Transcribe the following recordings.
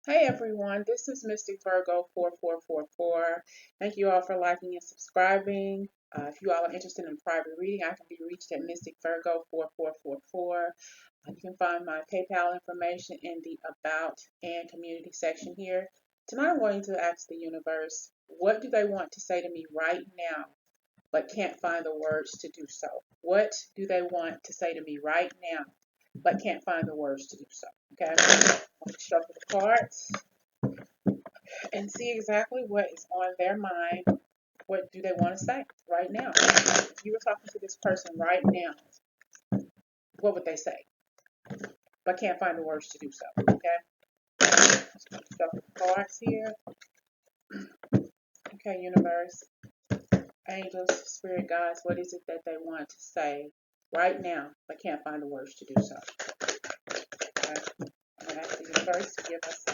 Hey everyone, this is Mystic Virgo 4444. Thank you all for liking and subscribing. If you all are interested in private reading, I can be reached at Mystic Virgo 4444. You can find my PayPal information in the About and Community section here. Tonight I'm going to ask the universe, what do they want to say to me right now, but can't find the words to do so? What do they want to say to me right now, but can't find the words to do so? Okay, I'm going to shuffle the cards and see exactly what is on their mind. What do they want to say right now? If you were talking to this person right now, what would they say? But can't find the words to do so. Okay? Let's shuffle the cards here. Okay, universe, angels, spirit guides, what is it that they want to say right now, but can't find the words to do so? Okay? I'm going to ask the universe to give us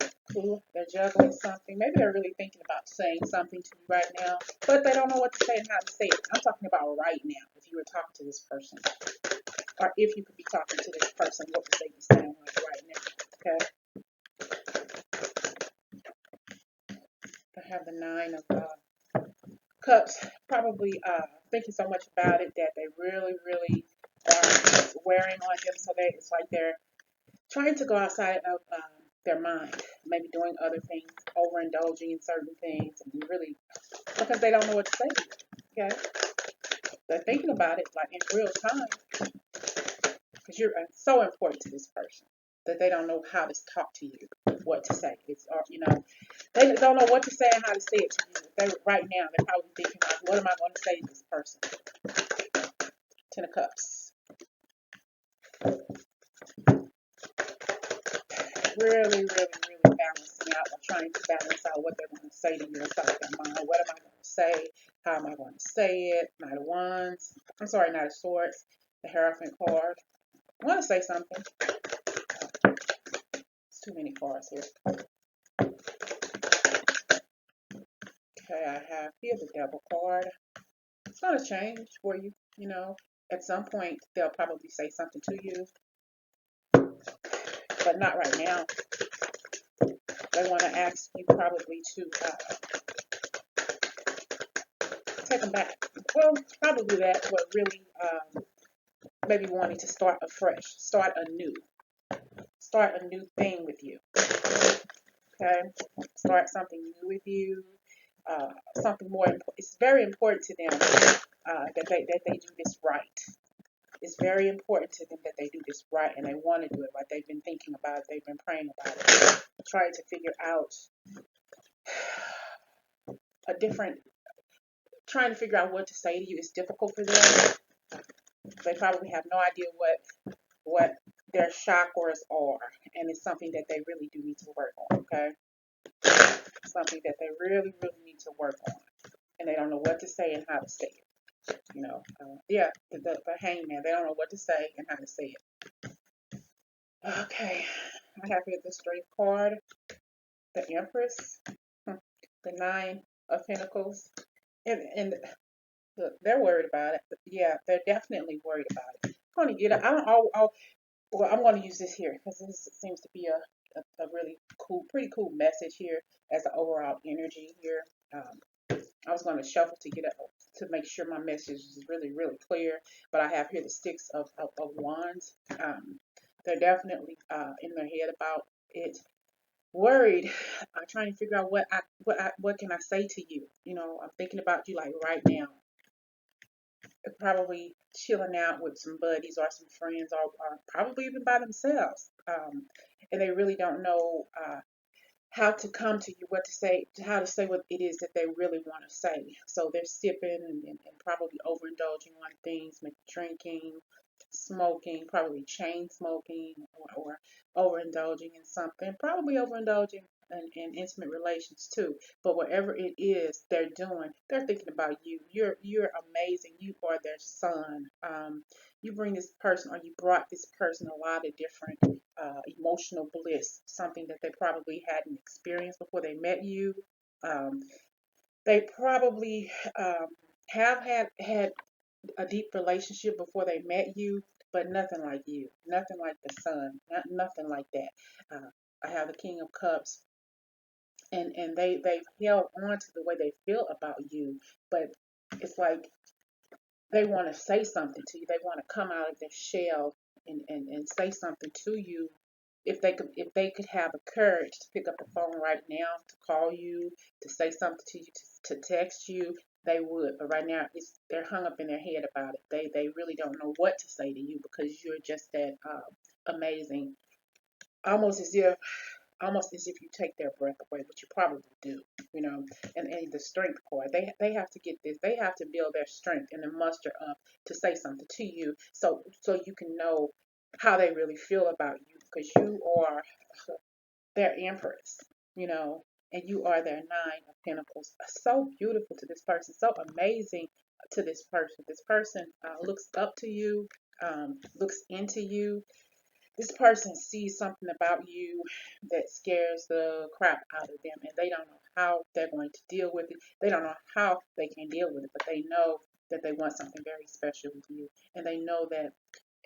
a clue. They're juggling something. Maybe they're really thinking about saying something to you right now, but they don't know what to say and how to say it. I'm talking about right now. If you were talking to this person, or if you could be talking to this person, what would they be saying like right now? Okay. I have the Nine of Cups, probably thinking so much about it that they really are wearing on them. So it's like they're trying to go outside of their mind, maybe doing other things, overindulging in certain things, and really because they don't know what to say to you. Okay, they're thinking about it like in real time because you're so important to this person that they don't know how to talk to you, what to say. It's they don't know what to say and how to say it to you. Right now they're probably thinking like, what am I going to say to this person? Ten of Cups. Really balancing out or trying to balance out what they're going to say to you inside their mind. What am I going to say? How am I going to say it? Knight of Wands. I'm sorry, Knight of Swords. The Hierophant card. I want to say something. It's too many cards here. Okay, I have here the Devil card. It's going to change for you, At some point, they'll probably say something to you, but not right now. They want to ask you probably to take them back. Well, probably that, but really maybe wanting to start afresh, start a new thing with you. Okay, start something new with you. Something more important. It's very important to them that they do this right. It's very important to them that they do this right and they want to do it. Like they've been thinking about it, they've been praying about it, trying to figure out a different, trying to figure out what to say to you. Is difficult for them. They probably have no idea what their chakras are, and it's something that they really do need to work on. Okay, something that they really need to work on, and they don't know what to say and how to say it. Yeah, the hangman. They don't know what to say and how to say it. Okay, I have here the Strength card, the Empress, the Nine of Pentacles, and look, they're worried about it. Yeah, they're definitely worried about it. I'm going to get it. Well, I'm going to use this here because this seems to be a really cool, pretty cool message here as an overall energy here. I was going to shuffle to get it to make sure my message is really clear, but I have here the Six of Wands. They're definitely in their head about it, worried, trying to figure out what can I say to you. I'm thinking about you like right now. Probably chilling out with some buddies or some friends, or probably even by themselves, and they really don't know how to come to you, what to say, how to say what it is that they really want to say. So they're sipping and probably overindulging on things, maybe drinking, smoking, probably chain smoking, or overindulging in something, probably overindulging in intimate relations too. But whatever it is they're doing, they're thinking about you. You're amazing. You are their son. You bring this person, or you brought this person a lot of different emotional bliss, something that they probably hadn't experienced before they met you. Um, they probably have had a deep relationship before they met you, but nothing like you, nothing like the sun, nothing like that. I have the King of Cups, and they've held on to the way they feel about you, but it's like they want to say something to you. They want to come out of their shell and say something to you. If they could have the courage to pick up the phone right now, to call you, to say something to you, to text you, they would. But right now, they're hung up in their head about it. They really don't know what to say to you because you're just that amazing. Almost as if almost as if you take their breath away, but you probably do, you know. And the strength part, they have to get this. They have to build their strength and then muster up to say something to you, so you can know how they really feel about you, because you are their empress, you know, and you are their nine of pentacles. So beautiful to this person, so amazing to this person. This person looks up to you, looks into you. This person sees something about you that scares the crap out of them, and they don't know how they're going to deal with it. They don't know how they can deal with it, but they know that they want something very special with you, and they know that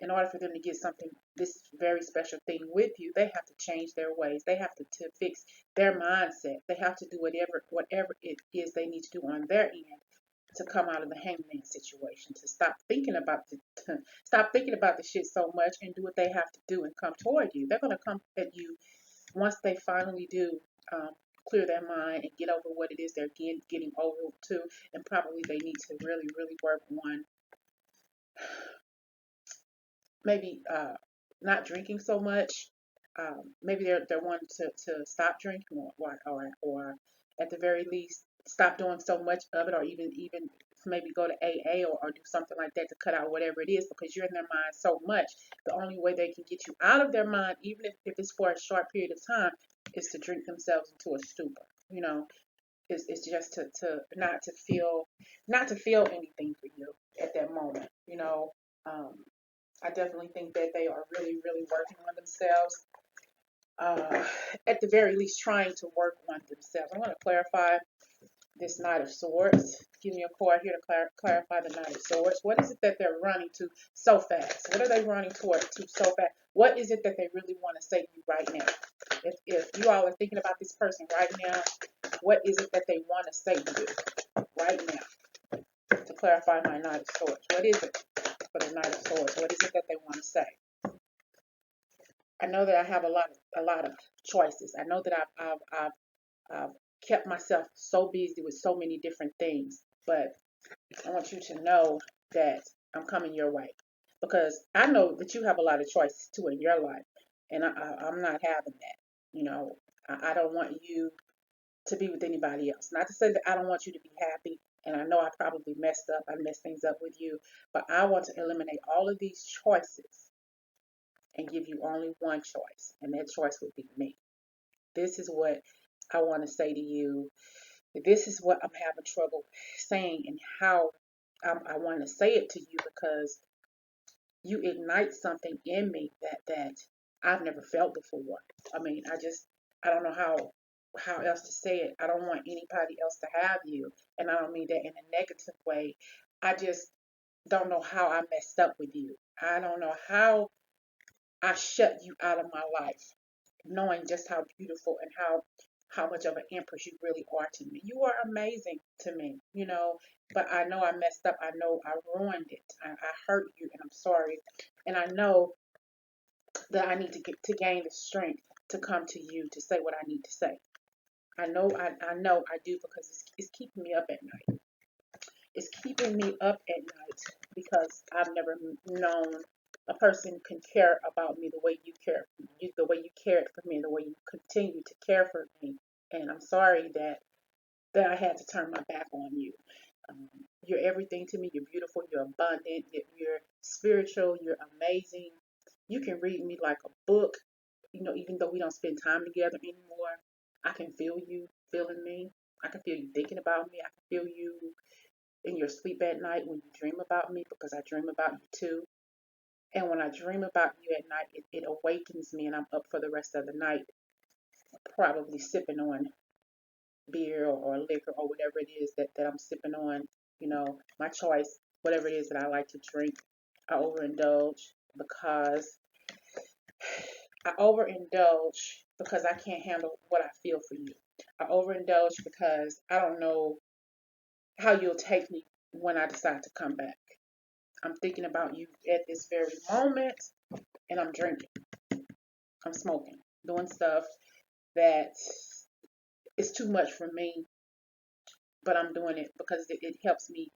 in order for them to get something, this very special thing with you, they have to change their ways. They have to fix their mindset. They have to do whatever it is they need to do on their end to come out of the hangman situation, to stop thinking about the shit so much and do what they have to do and come toward you. They're gonna come at you once they finally do clear their mind and get over what it is they're getting over to, and probably they need to really, really work on maybe not drinking so much. Maybe they're wanting to stop drinking, or at the very least stop doing so much of it, or even maybe go to AA, or do something like that to cut out whatever it is, because you're in their mind so much. The only way they can get you out of their mind, even if it's for a short period of time, is to drink themselves into a stupor. You know, it's just to not to feel anything for you at that moment. You know. I definitely think that they are really, really working on themselves. At the very least, trying to work on themselves. I want to clarify this Knight of Swords. Give me a card here to clarify the Knight of Swords. What is it that they're running to so fast? What are they running toward to so fast? What is it that they really want to say to you right now? If you all are thinking about this person right now, what is it that they want to say to you right now? To clarify my Knight of Swords, what is it for the Knight of Swords? What is it that they want to say? I know that I have a lot of choices. I know that I've kept myself so busy with so many different things, but I want you to know that I'm coming your way, because I know that you have a lot of choices too in your life, and I'm not having that. You know, I don't want you to be with anybody else. Not to say that I don't want you to be happy, and I know I probably messed things up with you, but I want to eliminate all of these choices and give you only one choice, and that choice would be me. This is what I want to say to you. This is what I'm having trouble saying, and how I want to say it to you, because you ignite something in me that I've never felt before. I mean, I don't know how else to say it. I don't want anybody else to have you, and I don't mean that in a negative way. I just don't know how I messed up with you. I don't know how I shut you out of my life, knowing just how beautiful and how much of an empress you really are to me. You are amazing to me, you know. But I know I messed up. I know I ruined it. I hurt you, and I'm sorry. And I know that I need to gain the strength to come to you to say what I need to say. I know I do, because it's keeping me up at night. It's keeping me up at night because I've never known a person can care about me the way you care, the way you cared for me, the way you continue to care for me. And I'm sorry that I had to turn my back on you. Um, you're everything to me. You're beautiful. You're abundant. You're spiritual. You're amazing. You can read me like a book. You know, even though we don't spend time together anymore, I can feel you feeling me. I can feel you thinking about me. I can feel you in your sleep at night when you dream about me, because I dream about you too. And when I dream about you at night, it awakens me, and I'm up for the rest of the night, probably sipping on beer or liquor or whatever it is that I'm sipping on. You know, my choice, whatever it is that I like to drink, I overindulge because I overindulge because I can't handle what I feel for you. I overindulge because I don't know how you'll take me when I decide to come back. I'm thinking about you at this very moment, and I'm drinking, I'm smoking, doing stuff that is too much for me, but I'm doing it because it helps me.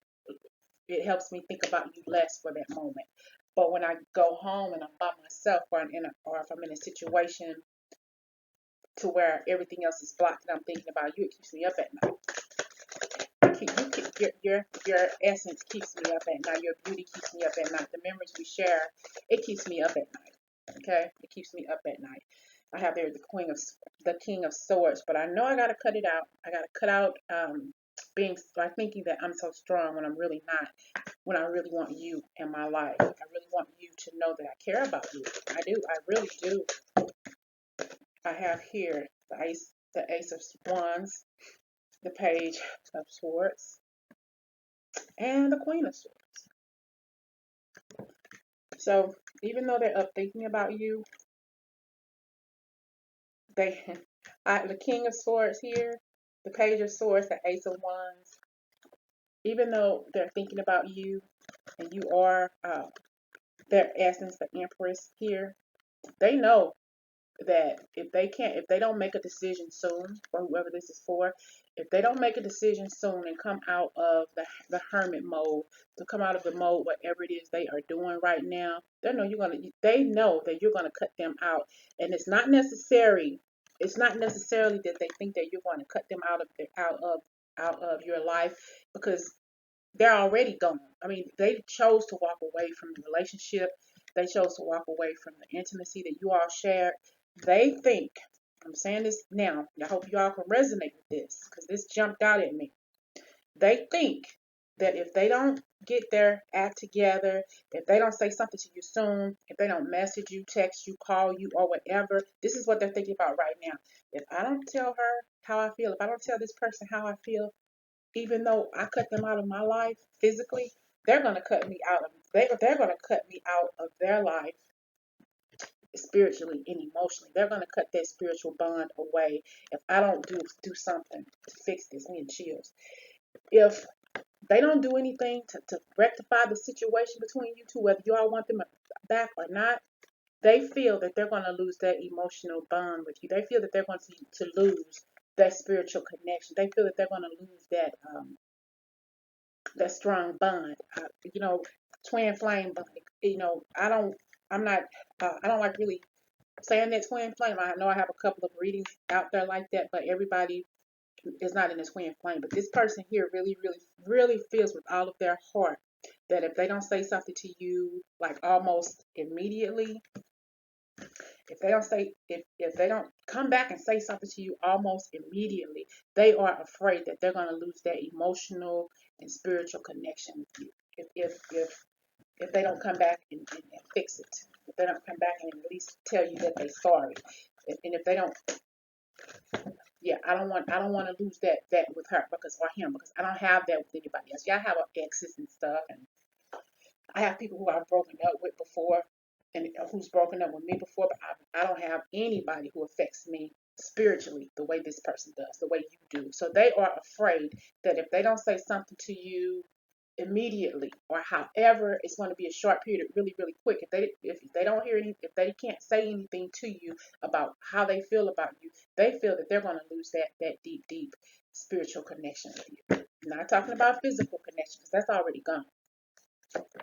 It helps me think about you less for that moment. But when I go home and I'm by myself, or if I'm in a situation to where everything else is blocked and I'm thinking about you, it keeps me up at night. Your essence keeps me up at night. Your beauty keeps me up at night. The memories we share, it keeps me up at night. Okay, it keeps me up at night. I have there the King of Swords, but I know I gotta cut it out. I gotta cut out being like thinking that I'm so strong when I'm really not. When I really want you in my life, I really want you to know that I care about you. I do. I really do. I have here the Ace of Wands, the Page of Swords, and the Queen of Swords. So even though they're up thinking about you, they, the King of Swords here, the Page of Swords, the Ace of Wands, even though they're thinking about you and you are their essence, the Empress here, they know that if they don't make a decision soon, for whoever this is for, if they don't make a decision soon and come out of the hermit mode, to come out of the mode, whatever it is they are doing right now, they know that you're gonna cut them out. And it's not necessarily that they think that you're going to cut them out of your life, because they're already gone. I mean, they chose to walk away from the relationship. They chose to walk away from the intimacy that you all shared. They think, I'm saying this now, and I hope you all can resonate with this because this jumped out at me. They think that if they don't get their act together, if they don't say something to you soon, if they don't message you, text you, call you, or whatever, this is what they're thinking about right now. If I don't tell her how I feel, if I don't tell this person how I feel, even though I cut them out of my life physically, they're gonna cut me out of they're gonna cut me out of their life spiritually and emotionally. They're gonna cut that spiritual bond away if I don't do something to fix this. Me and chills. If they don't do anything to rectify the situation between you two, whether you all want them back or not, they feel that they're gonna lose that emotional bond with you. They feel that they're going to lose that spiritual connection. They feel that they're gonna lose that strong bond, you know, twin flame bond. You know, I'm not, I don't like really saying that twin flame. I know I have a couple of readings out there like that, but everybody is not in a twin flame. But this person here really, really, really feels with all of their heart that if they don't say something to you like almost immediately, if they don't come back and say something to you almost immediately, they are afraid that they're going to lose that emotional and spiritual connection with you. If they don't come back and fix it, if they don't come back and at least tell you that they're sorry, and if they don't, yeah, I don't want to lose that with her or him, because I don't have that with anybody else. Yeah, I have exes and stuff, and I have people who I've broken up with before, and who's broken up with me before, but I don't have anybody who affects me spiritually the way this person does, the way you do. So they are afraid that if they don't say something to you immediately, or however, it's going to be a short period, really, really quick. If they don't hear any, if they can't say anything to you about how they feel about you, they feel that they're going to lose that deep, deep spiritual connection with you. I'm not talking about physical connection, because that's already gone.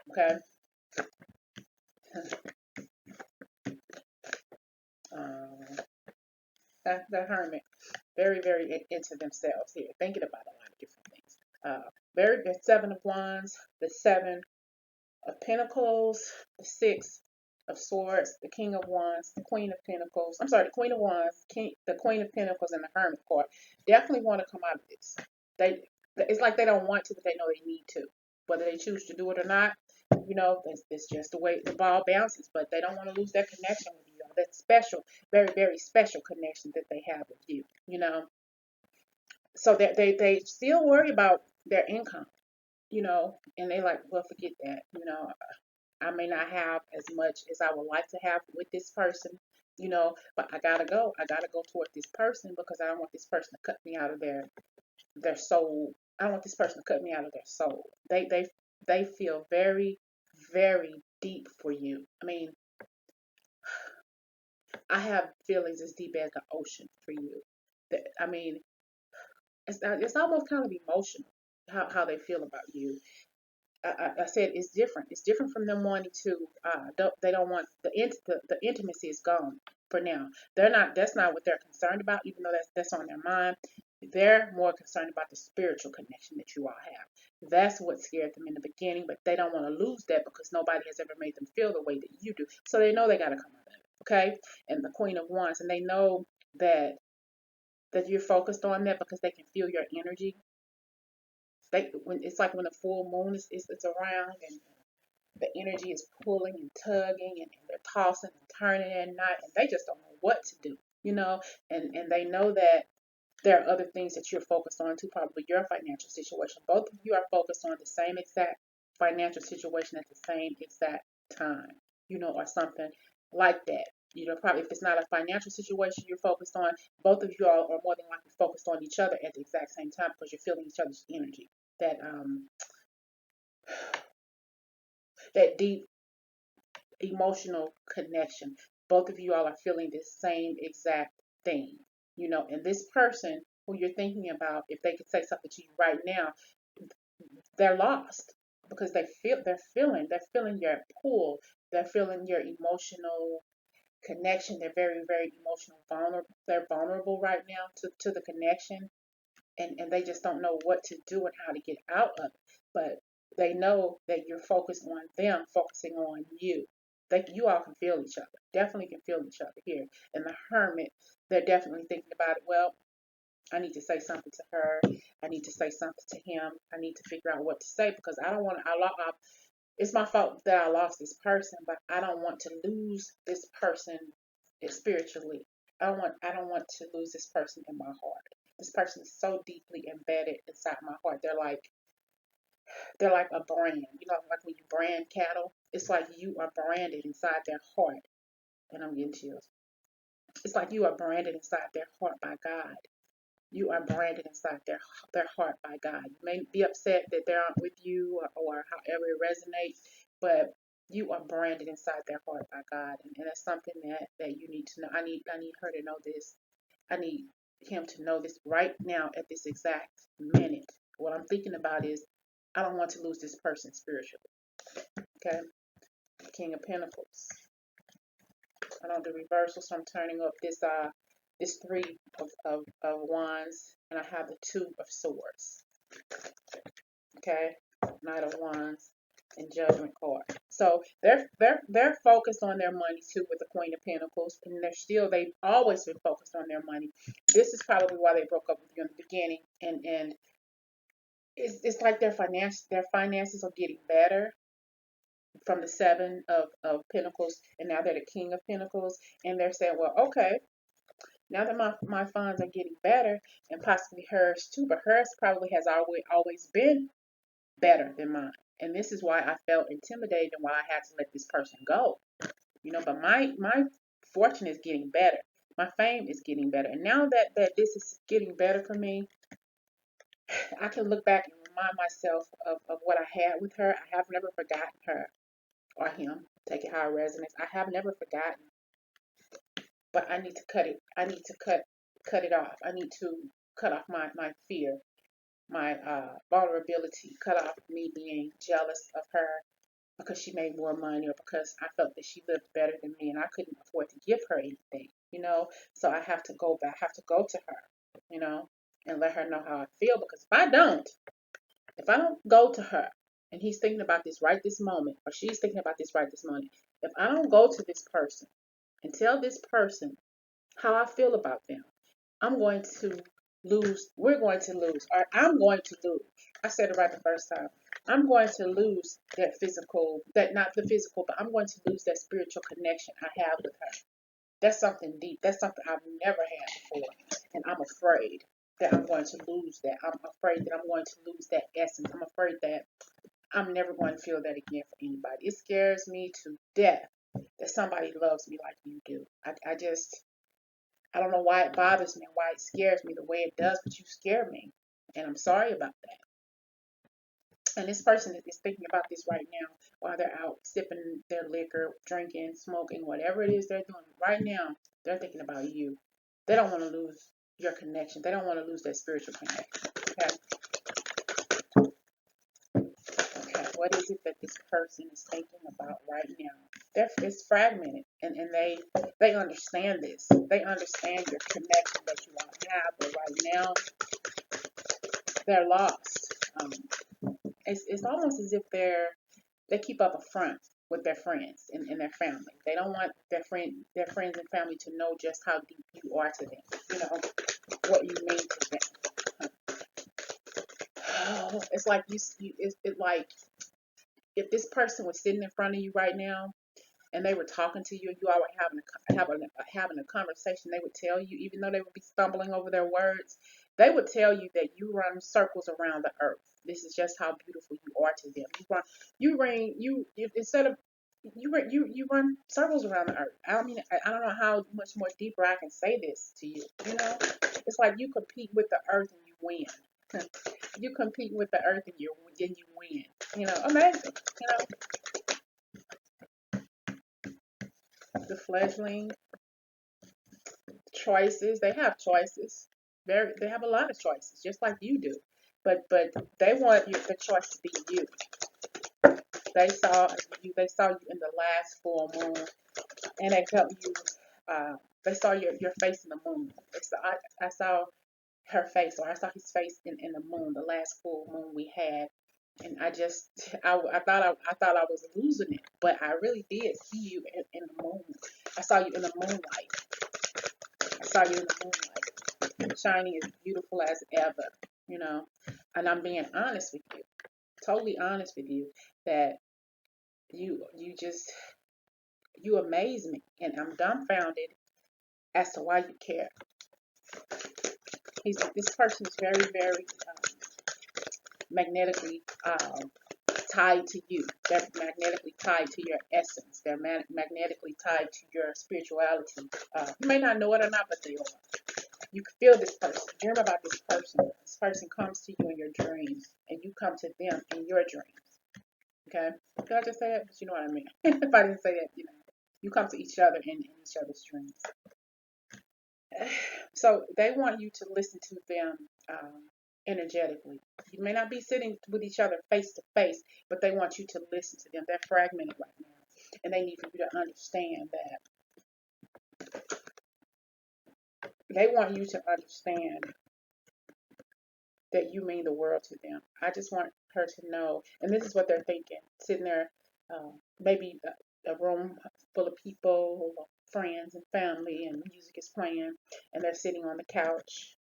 Okay. Um, the hermit, very, very into themselves here, thinking about a lot of different things. The Seven of Wands, the Seven of Pentacles, the Six of Swords, the King of Wands, the Queen of Pentacles. I'm sorry, the Queen of Wands, the Queen of Pentacles, and the Hermit card. Definitely want to come out of this. It's like they don't want to, but they know they need to. Whether they choose to do it or not, you know, that's just the way the ball bounces. But they don't want to lose that connection with you. That special, very, very special connection that they have with you. You know, so that they still worry about their income. You know, and they like, well, forget that. You know, I may not have as much as I would like to have with this person, you know, but I gotta go. I gotta go toward this person because I don't want this person to cut me out of their soul. I don't want this person to cut me out of their soul. They feel very, very deep for you. I mean, I have feelings as deep as the ocean for you. I mean, it's almost kind of emotional how they feel about you. I said it's different. It's different from them wanting to. They don't want the intimacy is gone for now. They're not. That's not what they're concerned about. Even though that's on their mind, they're more concerned about the spiritual connection that you all have. That's what scared them in the beginning, but they don't want to lose that because nobody has ever made them feel the way that you do. So they know they got to come out of it. Okay, and the Queen of Wands, and they know that you're focused on that because they can feel your energy. When it's like when the full moon is around and the energy is pulling and tugging and they're tossing and turning at night and they just don't know what to do, you know, and they know that there are other things that you're focused on too, probably your financial situation. Both of you are focused on the same exact financial situation at the same exact time, you know, or something like that. You know, probably if it's not a financial situation you're focused on, both of you are more than likely focused on each other at the exact same time because you're feeling each other's energy. That deep emotional connection. Both of you all are feeling the same exact thing, you know, and this person who you're thinking about, if they could say something to you right now, they're lost because they're feeling your pull, they're feeling your emotional connection. They're very, very emotional vulnerable. They're vulnerable right now to the connection, and they just don't know what to do and how to get out of it. But they know that you're focused on them, focusing on you. You all can feel each other. Definitely can feel each other here. And the Hermit, they're definitely thinking about it. Well, I need to say something to her. I need to say something to him. I need to figure out what to say because I don't want to. It's my fault that I lost this person, but I don't want to lose this person spiritually. I don't want to lose this person in my heart. This person is so deeply embedded inside my heart. They're like a brand. You know, like when you brand cattle, it's like you are branded inside their heart. And I'm getting chills. It's like you are branded inside their heart by God. You are branded inside their heart by God. You may be upset that they aren't with you or however it resonates, but you are branded inside their heart by God, and that's something that you need to know. I need her to know this. I need him to know this right now at this exact minute. What I'm thinking about is I don't want to lose this person spiritually. Okay, King of Pentacles. I don't do reversals, so I'm turning up this three of wands, and I have the two of swords. Okay, Knight of Wands and Judgment card. So they're focused on their money too with the Queen of Pentacles, and they've always been focused on their money. This is probably why they broke up with you in the beginning, and it's like their finances are getting better from the Seven of Pentacles, and now they're the King of Pentacles, and they're saying, well, okay, now that my funds are getting better, and possibly hers too, but hers probably has always been better than mine. And this is why I felt intimidated and why I had to let this person go. You know, but my fortune is getting better. My fame is getting better. And now that this is getting better for me, I can look back and remind myself of what I had with her. I have never forgotten her or him. Take it how it resonates. I have never forgotten. But I need to cut it. I need to cut it off. I need to cut off my fear, my vulnerability, cut off me being jealous of her because she made more money or because I felt that she lived better than me and I couldn't afford to give her anything, you know. So I have to go back, have to go to her, you know, and let her know how I feel because if I don't go to her and he's thinking about this right this moment or she's thinking about this right this moment, if I don't go to this person and tell this person how I feel about them, I'm going to lose. We're going to lose. Or I'm going to lose. I said it right the first time. I'm going to lose not the physical, but I'm going to lose that spiritual connection I have with her. That's something deep. That's something I've never had before. And I'm afraid that I'm going to lose that. I'm afraid that I'm going to lose that essence. I'm afraid that I'm never going to feel that again for anybody. It scares me to death that somebody loves me like you do. I don't know why it bothers me and why it scares me the way it does, but you scare me. And I'm sorry about that. And this person is thinking about this right now while they're out sipping their liquor, drinking, smoking, whatever it is they're doing. Right now, they're thinking about you. They don't want to lose your connection. They don't want to lose that spiritual connection. Okay? Okay, what is it that this person is thinking about right now? It's fragmented, and they understand this. They understand your connection that you want to have, but right now they're lost. It's almost as if they keep up a front with their friends and their family. They don't want their friends and family to know just how deep you are to them. You know what you mean to them. Oh, it's like it's like if this person was sitting in front of you right now and they were talking to you and you all were having a conversation, they would tell you, even though they would be stumbling over their words, they would tell you that you run circles around the earth. This is just how beautiful you are to them. Instead of you run circles around the earth. I don't know how much more deeper I can say this to you. You know, it's like you compete with the earth and you win. You compete with the earth and you win. You know, amazing. You know, the fledgling choices. They have choices. They have a lot of choices, just like you do. But they want the choice to be you. They saw you. They saw you in the last full moon, and they felt you. They saw your face in the moon. I saw her face, or I saw his face in the moon, the last full moon we had. And I thought I was losing it, but I really did see you in the moon. I saw you in the moonlight. I saw you in the moonlight, shining as beautiful as ever, you know. And I'm being honest with you, totally honest with you, that you amaze me, and I'm dumbfounded as to why you care. This person is very, very magnetically tied to you. They're magnetically tied to your essence. They're magnetically tied to your spirituality. You may not know it or not, but they are. You can feel this person, dream about this person. This person comes to you in your dreams, and you come to them in your dreams. Okay? Did I just say that? But you know what I mean. If I didn't say that, you know, you come to each other in each other's dreams. So they want you to listen to them energetically. You may not be sitting with each other face to face, but they want you to listen to them. They're fragmented right now, and they need for you to understand that. They want you to understand that you mean the world to them. I just want her to know, and this is what they're thinking, sitting there, maybe a room full of people, friends and family, and music is playing, and they're sitting on the couch,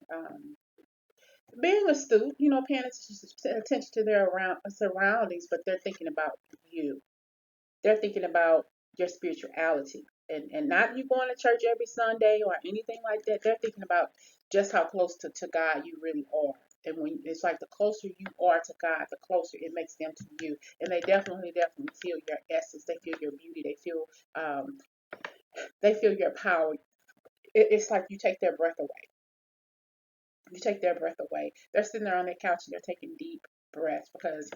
being astute, you know, paying attention to their surroundings, but they're thinking about you. They're thinking about your spirituality. And not you going to church every Sunday or anything like that. They're thinking about just how close to God you really are. And when it's like the closer you are to God, the closer it makes them to you. And they definitely feel your essence. They feel your beauty. They feel your power. It's like you take their breath away. You take their breath away. They're sitting there on their couch and they're taking deep breaths because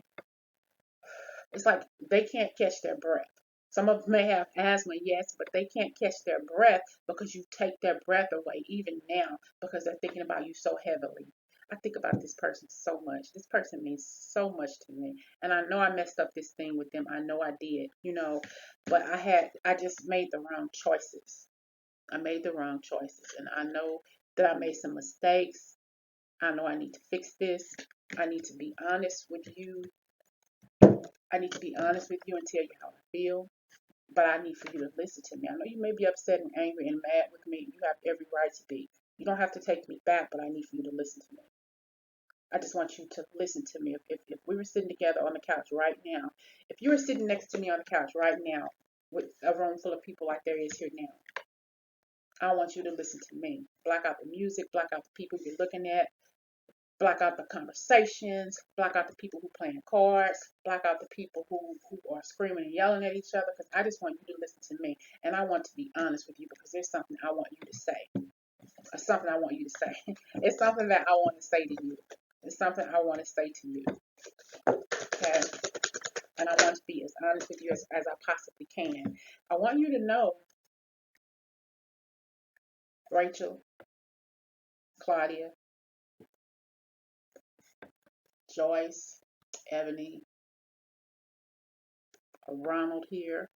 it's like they can't catch their breath. Some of them may have asthma, yes, but they can't catch their breath because you take their breath away even now because they're thinking about you so heavily. I think about this person so much. This person means so much to me. And I know I messed up this thing with them. I know I did, you know, but I just made the wrong choices. I made the wrong choices. And I know that I made some mistakes. I know I need to fix this. I need to be honest with you. I need to be honest with you and tell you how I feel. But I need for you to listen to me. I know you may be upset and angry and mad with me. You have every right to be. You don't have to take me back, but I need for you to listen to me. I just want you to listen to me. If we were sitting together on the couch right now, if you were sitting next to me on the couch right now with a room full of people like there is here now, I want you to listen to me. Block out the music, block out the people you're looking at. Block out the conversations, block out the people who playing cards, block out the people who are screaming and yelling at each other, because I just want you to listen to me, and I want to be honest with you, because there's something I want you to say. Something I want you to say. It's something that I want to say to you. It's something I want to say to you. Okay? And I want to be as honest with you as I possibly can. I want you to know, Rachel, Claudia, Joyce, Ebony, Ronald here.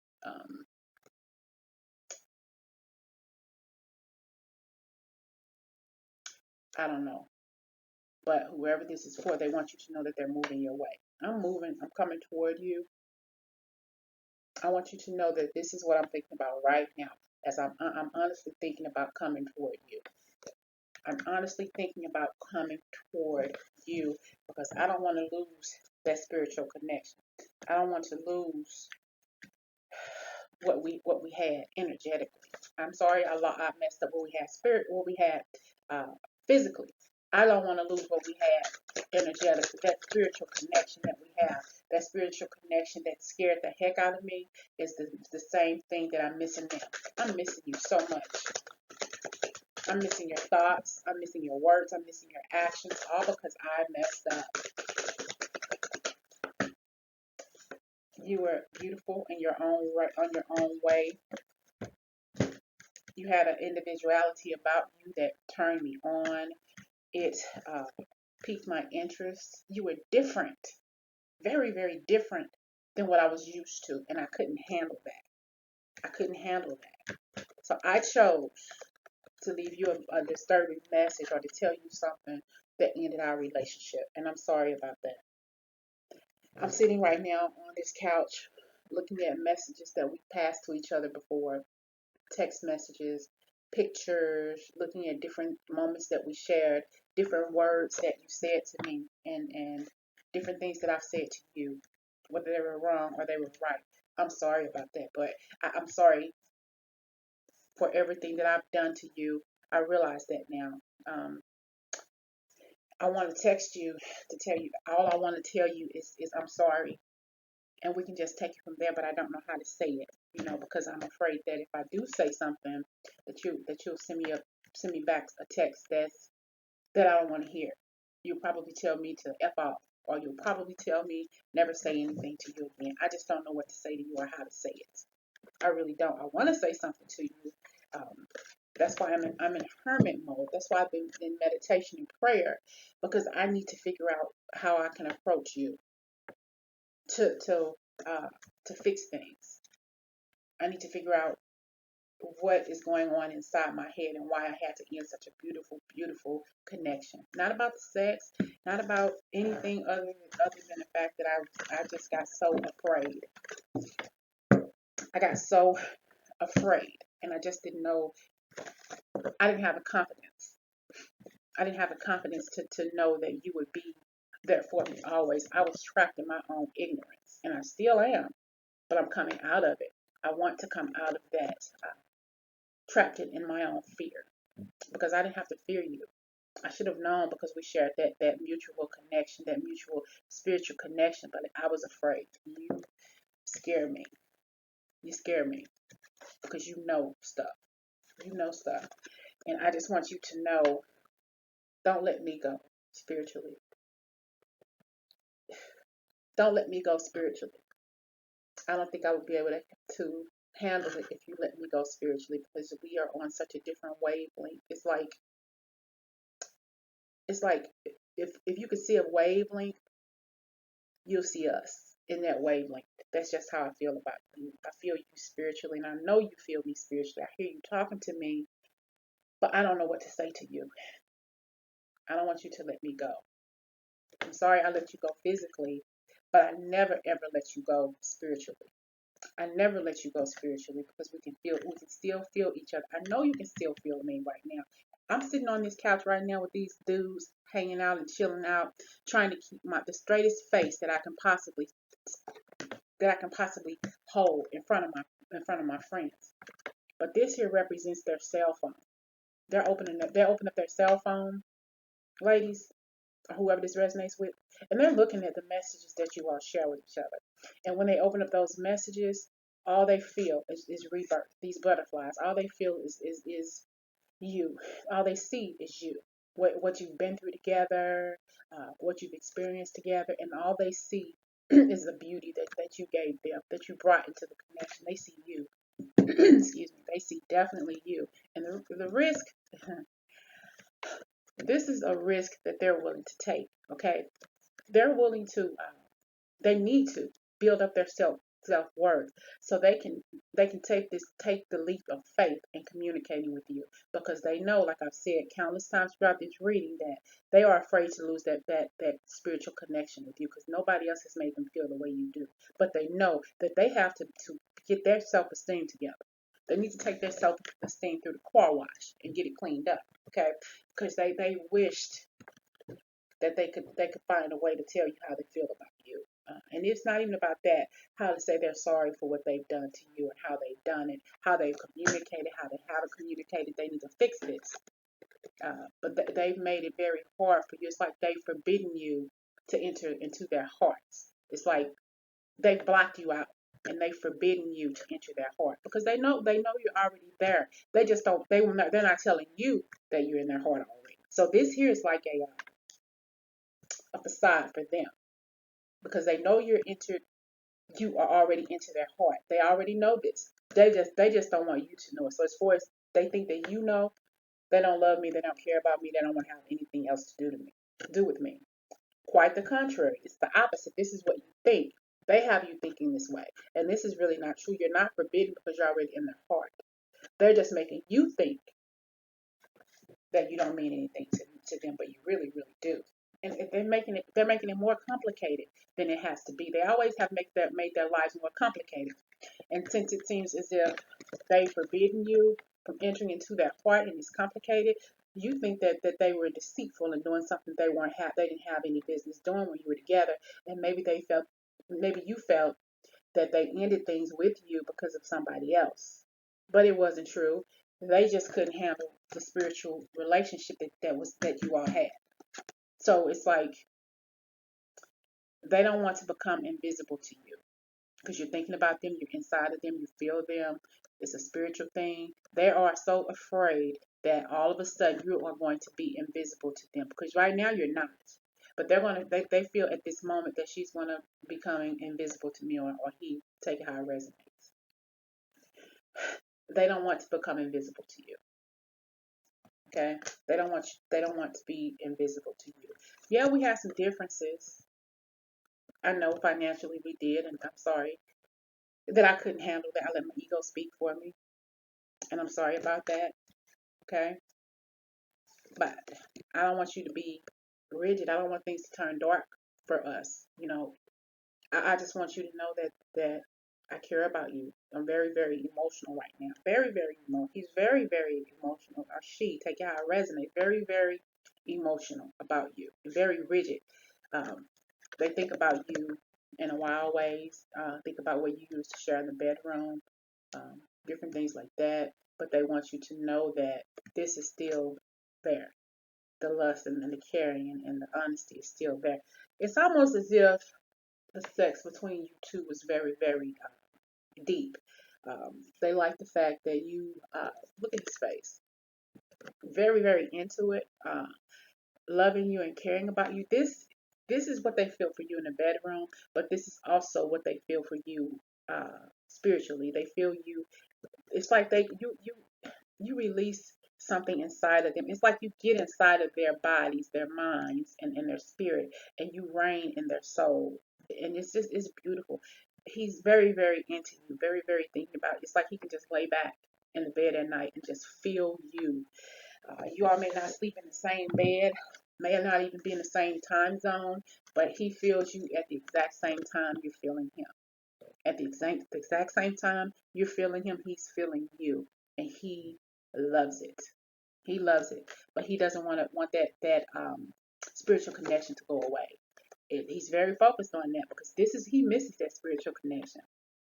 I don't know. But whoever this is for, they want you to know that they're moving your way. I'm coming toward you. I want you to know that this is what I'm thinking about right now, as I'm honestly thinking about coming toward you. I'm honestly thinking about coming toward you, because I don't want to lose that spiritual connection. I don't want to lose what we had energetically. I'm sorry, I messed up what we had what we had physically. I don't want to lose what we had energetically. That spiritual connection that we have, that spiritual connection that scared the heck out of me, is the same thing that I'm missing now. I'm missing you so much. I'm missing your thoughts. I'm missing your words. I'm missing your actions, all because I messed up. You were beautiful in your own right, on your own way. You had an individuality about you that turned me on. It piqued my interest. You were different, very, very different than what I was used to, and I couldn't handle that. I couldn't handle that. So I chose to leave you a disturbing message, or to tell you something that ended our relationship, and I'm sorry about that. I'm sitting right now on this couch looking at messages that we passed to each other before, text messages, pictures, looking at different moments that we shared, different words that you said to me, and different things that I've said to you, whether they were wrong or they were right. I'm sorry about that, but I'm sorry for everything that I've done to you. I realize that now. I want to text you to tell you, all I want to tell you is I'm sorry, and we can just take it from there. But I don't know how to say it, because I'm afraid that if I do say something, that you'll send me back a text that I don't want to hear. You'll probably tell me to F off, or you'll probably tell me never say anything to you again. I just don't know what to say to you or how to say it. I really don't. I want to say something to you. That's why I'm in hermit mode. That's why I've been in meditation and prayer, because I need to figure out how I can approach you to to to fix things. I need to figure out what is going on inside my head and why I had to end such a beautiful, beautiful connection. Not about the sex, not about anything other than the fact that I just got so afraid. I got so afraid, and I just didn't know. I didn't have the confidence. I didn't have the confidence to know that you would be there for me always. I was trapped in my own ignorance, and I still am, but I'm coming out of it. I want to come out of that, trapped in my own fear, because I didn't have to fear you. I should have known, because we shared that mutual connection, that mutual spiritual connection, but I was afraid. You scare me. You scare me because you know stuff. You know stuff. And I just want you to know, don't let me go spiritually. Don't let me go spiritually. I don't think I would be able to handle it if you let me go spiritually, because we are on such a different wavelength. It's like if you could see a wavelength, you'll see us in that wavelength. That's just how I feel about you. I feel you spiritually, and I know you feel me spiritually. I hear you talking to me, but I don't know what to say to you. I don't want you to let me go. I'm sorry I let you go physically, but I never ever let you go spiritually. I never let you go spiritually, because we can still feel each other. I know you can still feel me right now. I'm sitting on this couch right now with these dudes, hanging out and chilling out, trying to keep the straightest face that I can possibly hold in front of my friends. But this here represents their cell phone. They're opening up their cell phone, ladies, or whoever this resonates with, and they're looking at the messages that you all share with each other. And when they open up those messages, all they feel is rebirth. These butterflies, all they feel is you. All they see is you. What you've been through together, what you've experienced together, and all they see is the beauty that you gave them, that you brought into the connection. They see you. Excuse me. They see definitely you. And the risk, this is a risk that they're willing to take. Okay, they're willing to. They need to build up their self-worth so they can take the leap of faith in communicating with you, because they know, like I've said countless times throughout this reading, that they are afraid to lose that spiritual connection with you, because nobody else has made them feel the way you do. But they know that they have to get their self-esteem together. They need to take their self-esteem through the car wash and get it cleaned up. Okay, because they wished that they could find a way to tell you how they feel about you. And it's not even about that, how to say they're sorry for what they've done to you and how they've done it, how they've communicated, how they haven't communicated. They need to fix this. But they've made it very hard for you. It's like they've forbidden you to enter into their hearts. It's like they've blocked you out and they've forbidden you to enter their heart, because they know you're already there. They just don't. They're not telling you that you're in their heart already. So this here is like a facade for them, because they know you are already into their heart. They already know this. They just don't want you to know it. So as far as they think that you know, they don't love me, they don't care about me, they don't want to have anything else to do with me. Quite the contrary. It's the opposite. This is what you think. They have you thinking this way. And this is really not true. You're not forbidden because you're already in their heart. They're just making you think that you don't mean anything to them, but you really, really do. And they're making it more complicated than it has to be. They always have made their lives more complicated. And since it seems as if they've forbidden you from entering into their heart and it's complicated, you think that they were deceitful and doing something they didn't have any business doing when you were together. And maybe you felt that they ended things with you because of somebody else. But it wasn't true. They just couldn't handle the spiritual relationship that you all had. So it's like they don't want to become invisible to you, because you're thinking about them, you're inside of them, you feel them. It's a spiritual thing. They are so afraid that all of a sudden you are going to be invisible to them, because right now you're not. But they feel at this moment that she's gonna becoming invisible to me, or he, take it how it resonates. They don't want to become invisible to you. Okay? They don't want to be invisible to you. Yeah, we have some differences. I know financially we did, and I'm sorry that I couldn't handle that. I let my ego speak for me, and I'm sorry about that. Okay? But I don't want you to be rigid. I don't want things to turn dark for us. I just want you to know that I care about you. I'm very, very emotional right now. Very, very emotional. He's very, very emotional. Or she, take it how it resonates. Very, very emotional about you. Very rigid. Um, they think about you in a wild ways. Think about what you used to share in the bedroom. Different things like that. But they want you to know that this is still there. The lust and the caring and the honesty is still there. It's almost as if the sex between you two was very, very deep. They like the fact that you look at his face, very, very into it, loving you and caring about you. This is what they feel for you in the bedroom, but this is also what they feel for you spiritually. They feel you. It's like you release something inside of them. It's like you get inside of their bodies, their minds, and their spirit, and you reign in their soul. And it's beautiful. He's very, very into you, very, very thinking about it. It's like he can just lay back in the bed at night and just feel you. You all may not sleep in the same bed, may not even be in the same time zone, but he feels you at the exact same time you're feeling him. At the exact same time you're feeling him, he's feeling you, and he loves it. He loves it, but he doesn't want that spiritual connection to go away. He's very focused on that, because he misses that spiritual connection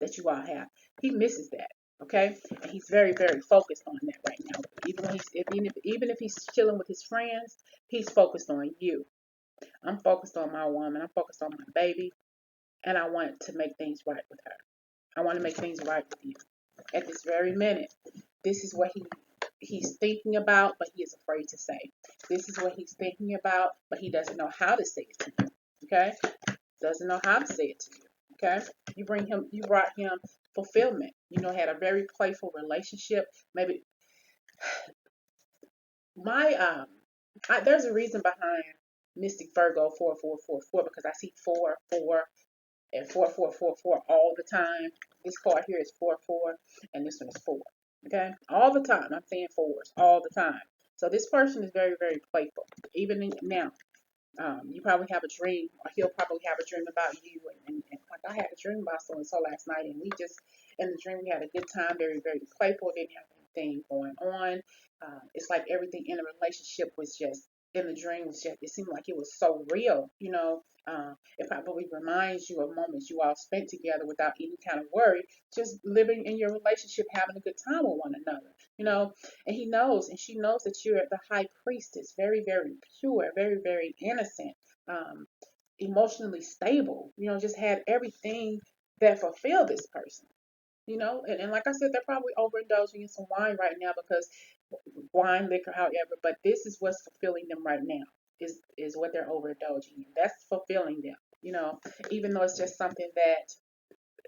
that you all have. He misses that. Okay, and he's very, very focused on that right now. Even if he's chilling with his friends, he's focused on you. I'm focused on my woman. I'm focused on my baby. And I want to make things right with her. I want to make things right with you. At this very minute, this is what he's thinking about, but he is afraid to say. This is what he's thinking about, but he doesn't know how to say it to you. Okay? Doesn't know how to say it to you. Okay? You brought him fulfillment. You know, had a very playful relationship. Maybe there's a reason behind Mystic Virgo 4444 because I see 4 4 and 4444 all the time. This card here is 4 4 and this one is 4. Okay? All the time. I'm saying fours all the time. So this person is very, very playful. Even now. You probably have a dream, or he'll probably have a dream about you. And like I had a dream about so and so last night, and we just, in the dream, we had a good time, very, very playful, didn't have anything going on. It's like everything in the relationship was just, in the dream, was just, it seemed like it was so real, you know. It probably reminds you of moments you all spent together without any kind of worry, just living in your relationship, having a good time with one another, you know. And he knows, and she knows that you're the high priestess, very, very pure, very, very innocent, um, emotionally stable, you know, just had everything that fulfilled this person, you know. And like I said, they're probably overindulging in some wine right now because wine, liquor, however, but this is what's fulfilling them right now, is what they're overindulging in. That's fulfilling them, you know, even though it's just something that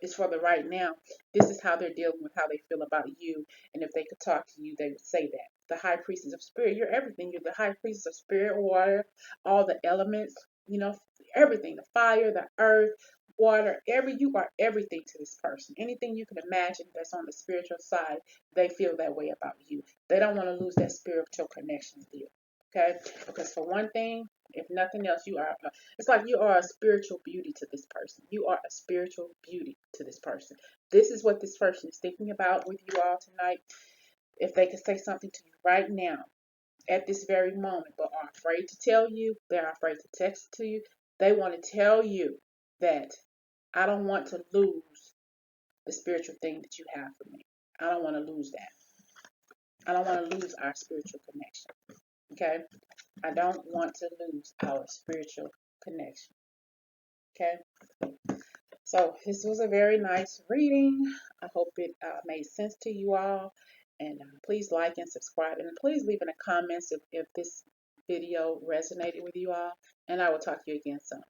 is for the right now. This is how they're dealing with how they feel about you. And if they could talk to you, they would say that. The high priestess of spirit, you're everything. You're the high priestess of spirit, water, all the elements, you know, everything, the fire, the earth, water, you are everything to this person. Anything you can imagine that's on the spiritual side, they feel that way about you. They don't want to lose that spiritual connection with you. Okay? Because for one thing, if nothing else, it's like you are a spiritual beauty to this person. You are a spiritual beauty to this person. This is what this person is thinking about with you all tonight. If they could say something to you right now, at this very moment, but are afraid to tell you, they're afraid to text it to you, they want to tell you that I don't want to lose the spiritual thing that you have for me. I don't want to lose that. I don't want to lose our spiritual connection. Okay? I don't want to lose our spiritual connection. Okay? So this was a very nice reading. I hope it made sense to you all. And please like and subscribe. And please leave in the comments if this video resonated with you all. And I will talk to you again soon.